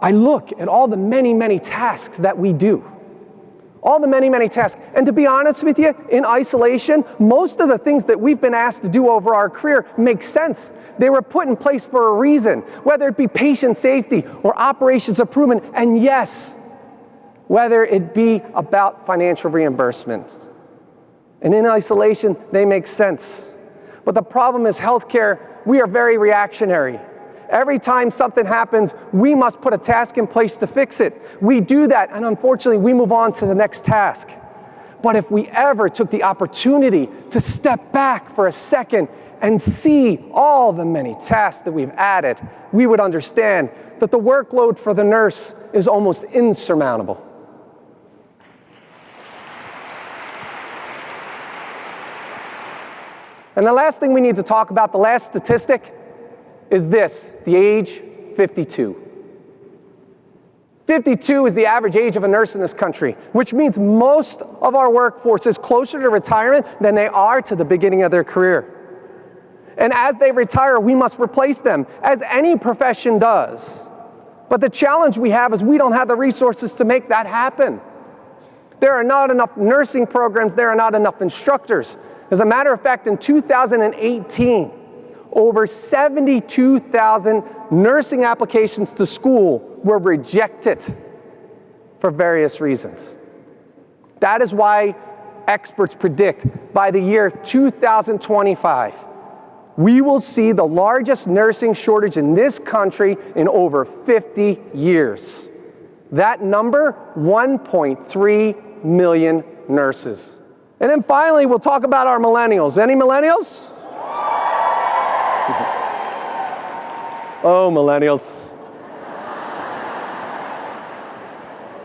I look at all the many, many tasks that we do. All the many, many tasks. And to be honest with you, in isolation, most of the things that we've been asked to do over our career make sense. They were put in place for a reason, whether it be patient safety or operations improvement, and yes, whether it be about financial reimbursement. And in isolation, they make sense. But the problem is healthcare, we are very reactionary. Every time something happens, we must put a task in place to fix it. We do that, and unfortunately, we move on to the next task. But if we ever took the opportunity to step back for a second and see all the many tasks that we've added, we would understand that the workload for the nurse is almost insurmountable. And the last thing we need to talk about, the last statistic, is this, the age 52. 52 is the average age of a nurse in this country, which means most of our workforce is closer to retirement than they are to the beginning of their career. And as they retire, we must replace them, as any profession does. But the challenge we have is we don't have the resources to make that happen. There are not enough nursing programs, there are not enough instructors. As a matter of fact, in 2018, over 72,000 nursing applications to school were rejected for various reasons. That is why experts predict by the year 2025, we will see the largest nursing shortage in this country in over 50 years. That number, 1.3 million nurses. And then finally, we'll talk about our millennials. Any millennials? Oh, millennials.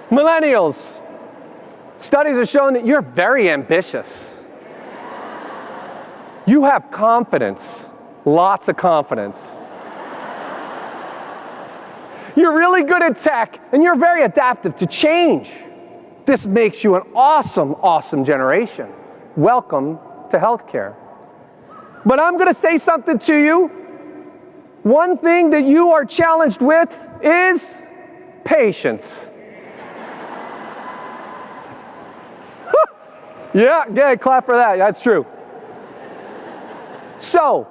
Millennials. Studies have shown that you're very ambitious. You have confidence, lots of confidence. You're really good at tech, and you're very adaptive to change. This makes you an awesome, awesome generation. Welcome to healthcare. But I'm going to say something to you. One thing that you are challenged with is patience. Yeah, clap for that. That's true. So,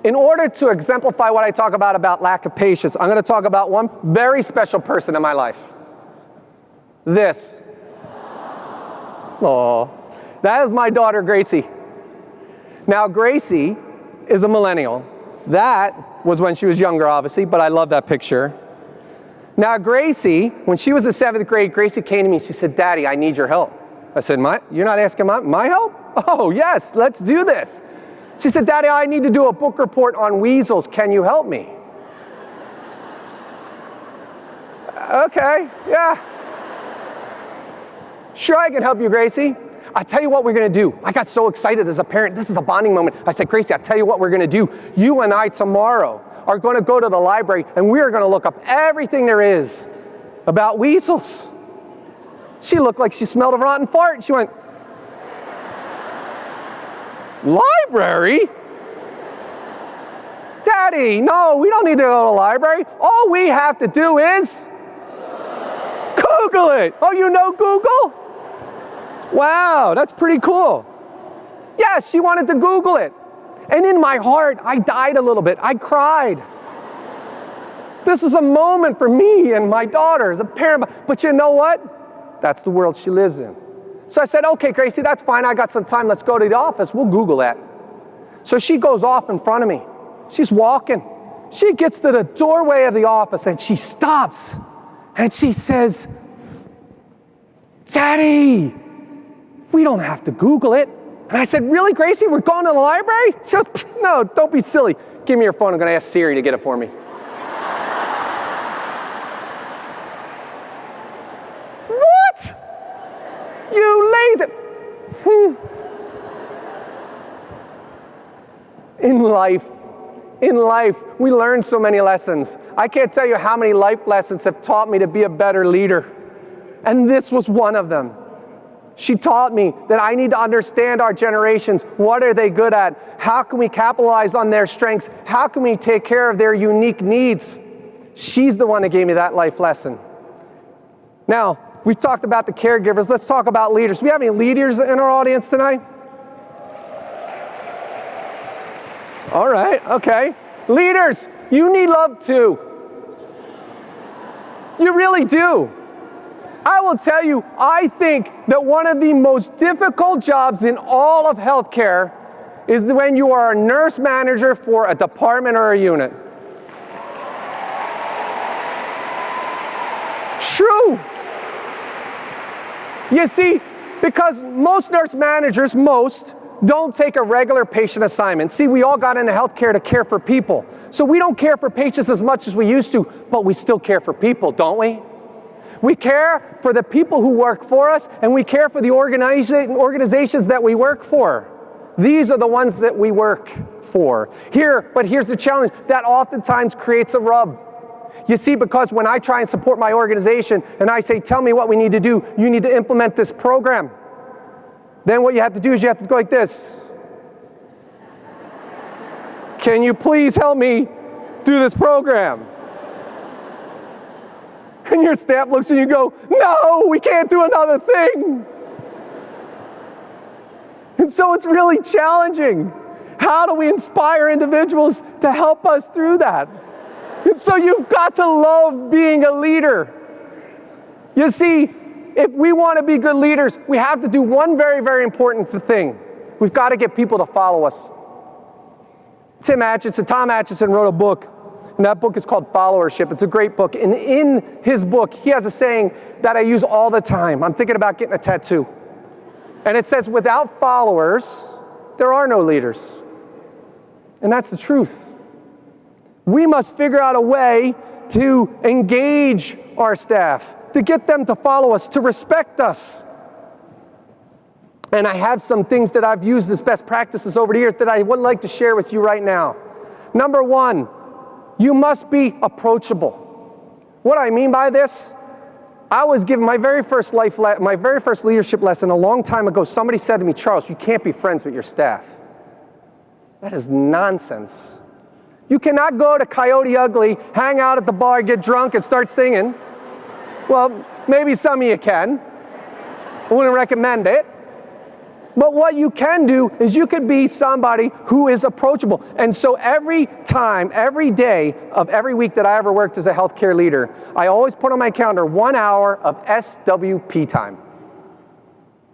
in order to exemplify what I talk about lack of patience, I'm going to talk about one very special person in my life. This. Oh, that is my daughter, Gracie. Now, Gracie is a millennial. That was when she was younger, obviously, but I love that picture. Now, Gracie, when she was in 7th grade, Gracie came to me. She said, "Daddy, I need your help." I said, "You're not asking my help?" "Oh, yes, let's do this." She said, "Daddy, I need to do a book report on weasels. Can you help me?" Okay, yeah. "Sure, I can help you, Gracie. I tell you what we're going to do." I got so excited as a parent. This is a bonding moment. I said, "Gracie, I tell you what we're going to do. You and I tomorrow are going to go to the library and we are going to look up everything there is about weasels." She looked like she smelled a rotten fart. She went, "Library? Daddy, no, we don't need to go to the library. All we have to do is Google it." "Oh, you know Google? Wow, that's pretty cool." Yes, she wanted to Google it. And in my heart, I died a little bit. I cried. This is a moment for me and my daughter as a parent. But you know what? That's the world she lives in. So I said, "Okay, Gracie, that's fine. I got some time. Let's go to the office. We'll Google that." So she goes off in front of me. She's walking. She gets to the doorway of the office and she stops. And she says, "Daddy, we don't have to Google it." And I said, "Really, Gracie? We're going to the library?" She goes, "No, don't be silly. Give me your phone. I'm going to ask Siri to get it for me." What? You lazy. In life, we learn so many lessons. I can't tell you how many life lessons have taught me to be a better leader. And this was one of them. She taught me that I need to understand our generations. What are they good at? How can we capitalize on their strengths? How can we take care of their unique needs? she's the one that gave me that life lesson. Now, we've talked about the caregivers. Let's talk about leaders. Do we have any leaders in our audience tonight? All right, okay. Leaders, you need love too. You really do. I will tell you, I think that one of the most difficult jobs in all of healthcare is when you are a nurse manager for a department or a unit. True. You see, because most nurse managers, don't take a regular patient assignment. See, we all got into healthcare to care for people. So we don't care for patients as much as we used to, but we still care for people, don't we? We care for the people who work for us, and we care for the organizations that we work for. These are the ones that we work for. But here's the challenge. That oftentimes creates a rub. You see, because when I try and support my organization and I say, tell me what we need to do, you need to implement this program. Then what you have to do is you have to go like this. Can you please help me do this program? And your staff looks at you and you go, no, we can't do another thing. And so it's really challenging. How do we inspire individuals to help us through that? And so you've got to love being a leader. You see, if we want to be good leaders, we have to do one very, very important thing. We've got to get people to follow us. Tom Atchison wrote a book, and that book is called Followership. It's a great book. And in his book, he has a saying that I use all the time. I'm thinking about getting a tattoo. And it says, without followers, there are no leaders. And that's the truth. We must figure out a way to engage our staff, to get them to follow us, to respect us. And I have some things that I've used as best practices over the years that I would like to share with you right now. Number one, you must be approachable. What I mean by this, I was given my very first leadership lesson a long time ago. Somebody said to me, Charles, you can't be friends with your staff. That is nonsense. You cannot go to Coyote Ugly, hang out at the bar, get drunk, and start singing. Well, maybe some of you can. I wouldn't recommend it. But what you can do is you could be somebody who is approachable. And so every day of every week that I ever worked as a healthcare leader, I always put on my calendar 1 hour of SWP time.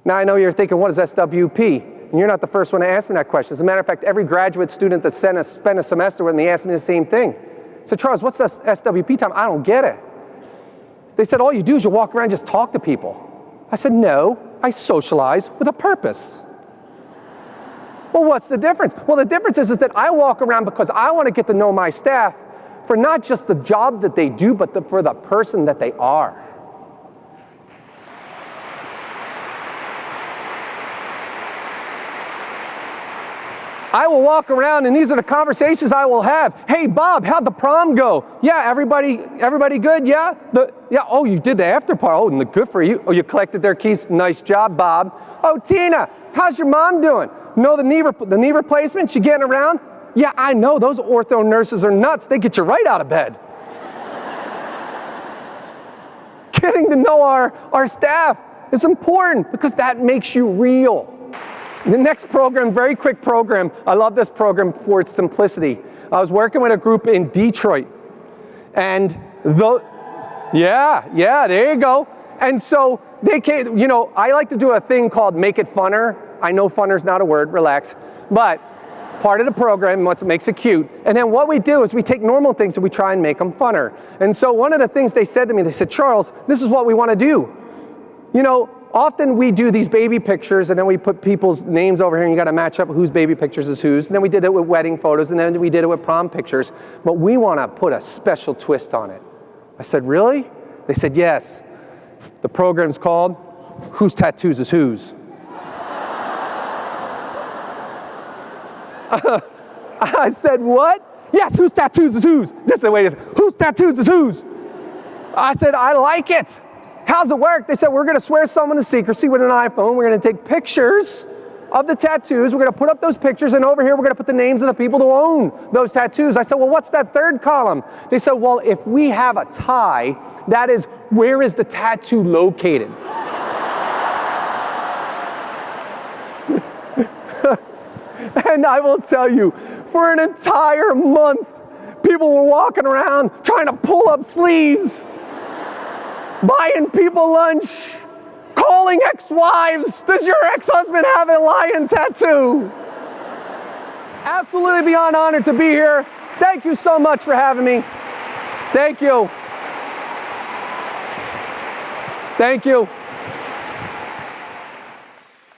Now I know you're thinking, what is SWP? And you're not the first one to ask me that question. As a matter of fact, every graduate student that spent a semester with me asked me the same thing. I said, Charles, what's this SWP time? I don't get it. They said, all you do is you walk around and just talk to people. I said, no, I socialize with a purpose. Well, what's the difference? Well, the difference is that I walk around because I want to get to know my staff for not just the job that they do, but for the person that they are. I will walk around and these are the conversations I will have. Hey, Bob, how'd the prom go? Yeah, everybody good? Yeah? Oh, you did the after party. Oh, good for you. Oh, you collected their keys. Nice job, Bob. Oh, Tina, how's your mom doing? No, the knee replacement, she getting around? Yeah, I know, those ortho nurses are nuts. They get you right out of bed. Getting to know our staff is important because that makes you real. The next program, very quick program. I love this program for its simplicity. I was working with a group in Detroit, and there you go. And so they came, I like to do a thing called make it funner. I know funner's not a word, relax, but it's part of the program, what makes it cute. And then what we do is we take normal things and we try and make them funner. And so one of the things they said to me, they said, Charles, this is what we want to do. Often we do these baby pictures and then we put people's names over here and you got to match up whose baby pictures is whose. And then we did it with wedding photos and then we did it with prom pictures. But we want to put a special twist on it. I said, really? They said, yes. The program's called Whose Tattoos is Whose. I said, what? Yes, whose tattoos is whose. That's the way it is. Whose tattoos is whose. I said, I like it. How's it work? They said, we're going to swear someone to secrecy with an iPhone. We're going to take pictures of the tattoos. We're going to put up those pictures, and over here we're going to put the names of the people who own those tattoos. I said, well, what's that third column? They said, well, if we have a tie, that is, where is the tattoo located? And I will tell you, for an entire month, people were walking around trying to pull up sleeves, buying people lunch, calling ex-wives. Does your ex-husband have a lion tattoo? Absolutely beyond honored to be here. Thank you so much for having me. Thank you. Thank you.